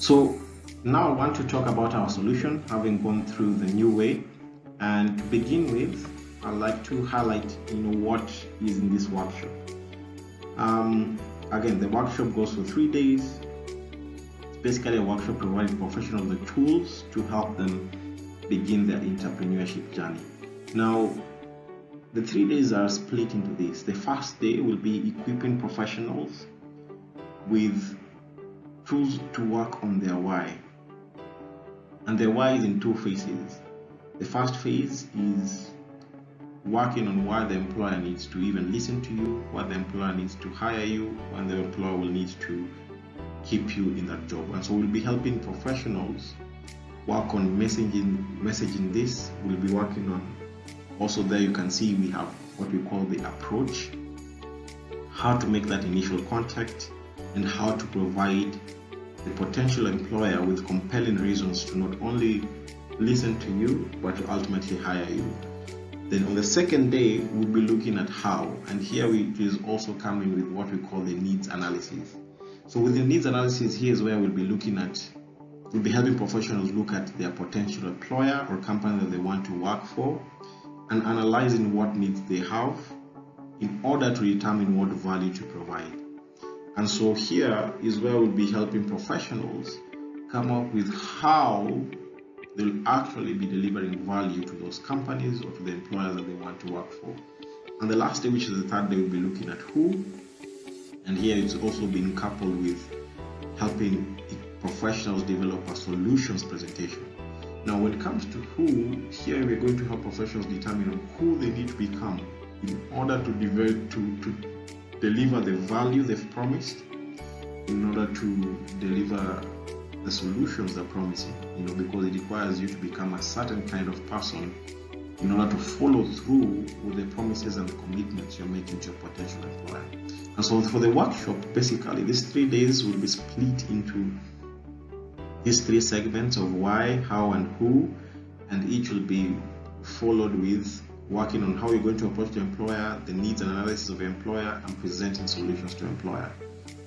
So now I want to talk about our solution, having gone through the new way. And to begin with, I'd like to highlight, what is in this workshop. Again, the workshop goes for 3 days. It's basically a workshop providing professionals the tools to help them begin their entrepreneurship journey. Now, the 3 days are split into this. The first day will be equipping professionals with tools to work on their why. And their why is in 2 phases. The first phase is working on why the employer needs to even listen to you, why the employer needs to hire you, when the employer will need to keep you in that job. And so we'll be helping professionals work on messaging this. We'll be working on, also there you can see we have what we call the approach, how to make that initial contact, and how to provide the potential employer with compelling reasons to not only listen to you, but to ultimately hire you. Then on the second day, we'll be looking at how, and here it is also coming with what we call the needs analysis. So with the needs analysis, here's where we'll be helping professionals look at their potential employer or company that they want to work for and analyzing what needs they have in order to determine what value to provide. And so here is where we'll be helping professionals come up with how they'll actually be delivering value to those companies or to the employers that they want to work for. And the last day, which is the third day, we'll be looking at who. And here it's also been coupled with helping professionals develop a solutions presentation. Now, when it comes to who, here we're going to help professionals determine who they need to become in order to deliver the value they've promised, in order to deliver the solutions they're promising, because it requires you to become a certain kind of person in order to follow through with the promises and the commitments you're making to your potential employer. And so for the workshop, basically, these 3 days will be split into these 3 segments of why, how, and who, and each will be followed with working on how you're going to approach the employer, the needs and analysis of the employer, and presenting solutions to the employer.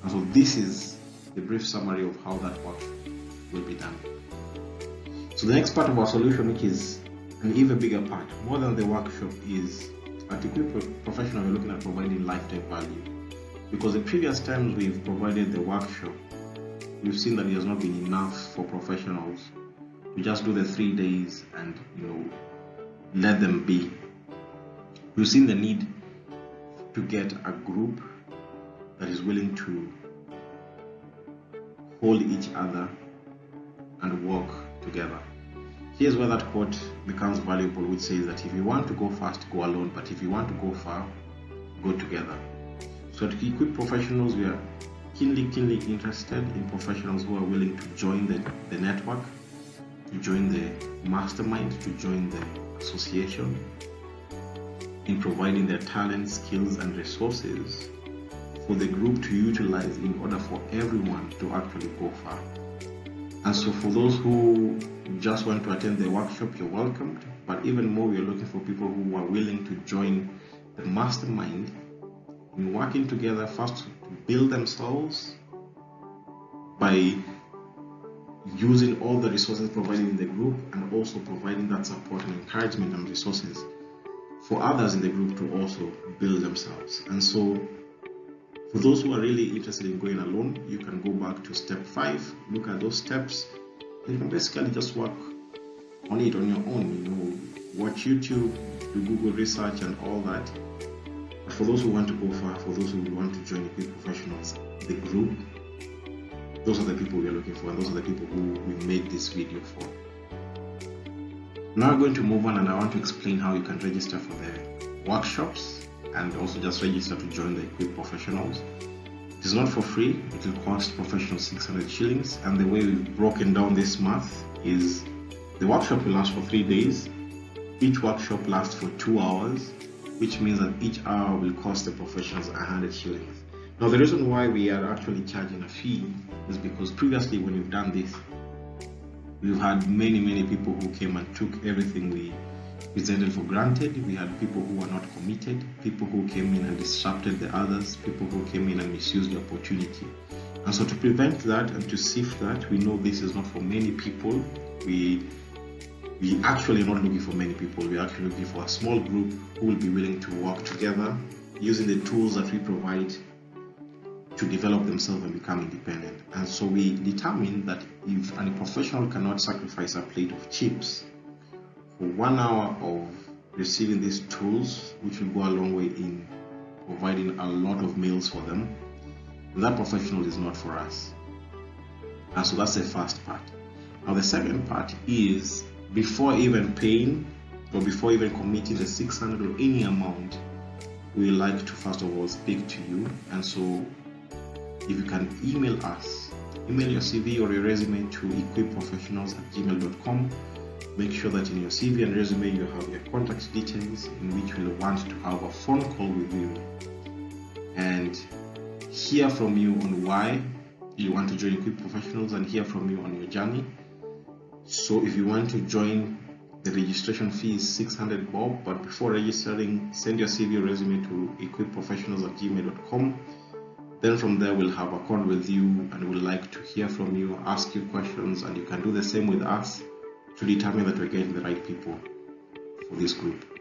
And so this is the brief summary of how that workshop will be done. So the next part of our solution, which is an even bigger part, more than the workshop, is at equip professional, we're looking at providing lifetime value. Because the previous times we've provided the workshop, we've seen that it has not been enough for professionals to just do the 3 days and let them be. We've seen the need to get a group that is willing to hold each other and work together. Here's where that quote becomes valuable, which says that if you want to go fast, go alone, but if you want to go far, go together. So to equip professionals, we are keenly interested in professionals who are willing to join the network, to join the mastermind, to join the association, in providing their talents, skills, and resources for the group to utilize in order for everyone to actually go far. And so for those who just want to attend the workshop, you're welcomed. But even more, we're looking for people who are willing to join the mastermind in working together, first to build themselves by using all the resources provided in the group, and also providing that support and encouragement and resources for others in the group to also build themselves. And so for those who are really interested in going alone, you can go back to step 5, look at those steps, and you can basically just work on it on your own, watch YouTube, do Google research and all that. But for those who want to go far, for those who want to join the professionals, the group, those are the people we are looking for, and those are the people who we made this video for. Now I'm going to move on, and I want to explain how you can register for the workshops and also just register to join the Equip Professionals. It is not for free, it will cost professionals 600 shillings, and the way we've broken down this math is the workshop will last for 3 days. Each workshop lasts for 2 hours, which means that each hour will cost the professionals 100 shillings. Now the reason why we are actually charging a fee is because previously when we've done this, we've had many people who came and took everything we presented for granted. We had people who were not committed, people who came in and disrupted the others, people who came in and misused the opportunity. And so to prevent that and to sift that, we know this is not for many people. We actually are not looking for many people. We're actually looking for a small group who will be willing to work together using the tools that we provide to develop themselves and become independent. And so we determine that if any professional cannot sacrifice a plate of chips for 1 hour of receiving these tools, which will go a long way in providing a lot of meals for them, that professional is not for us. And so that's the first part. Now the second part is, before even paying or before even committing the 600 or any amount, we like to first of all speak to you. And so if you can email us, email your CV or your resume to equipprofessionals@gmail.com. Make sure that in your CV and resume you have your contact details, in which we'll want to have a phone call with you and hear from you on why you want to join Equip Professionals and hear from you on your journey. So if you want to join, the registration fee is 600 bob, but before registering, send your CV or resume to equipprofessionals@gmail.com. Then from there we'll have a call with you and we'd like to hear from you, ask you questions, and you can do the same with us to determine that we're getting the right people for this group.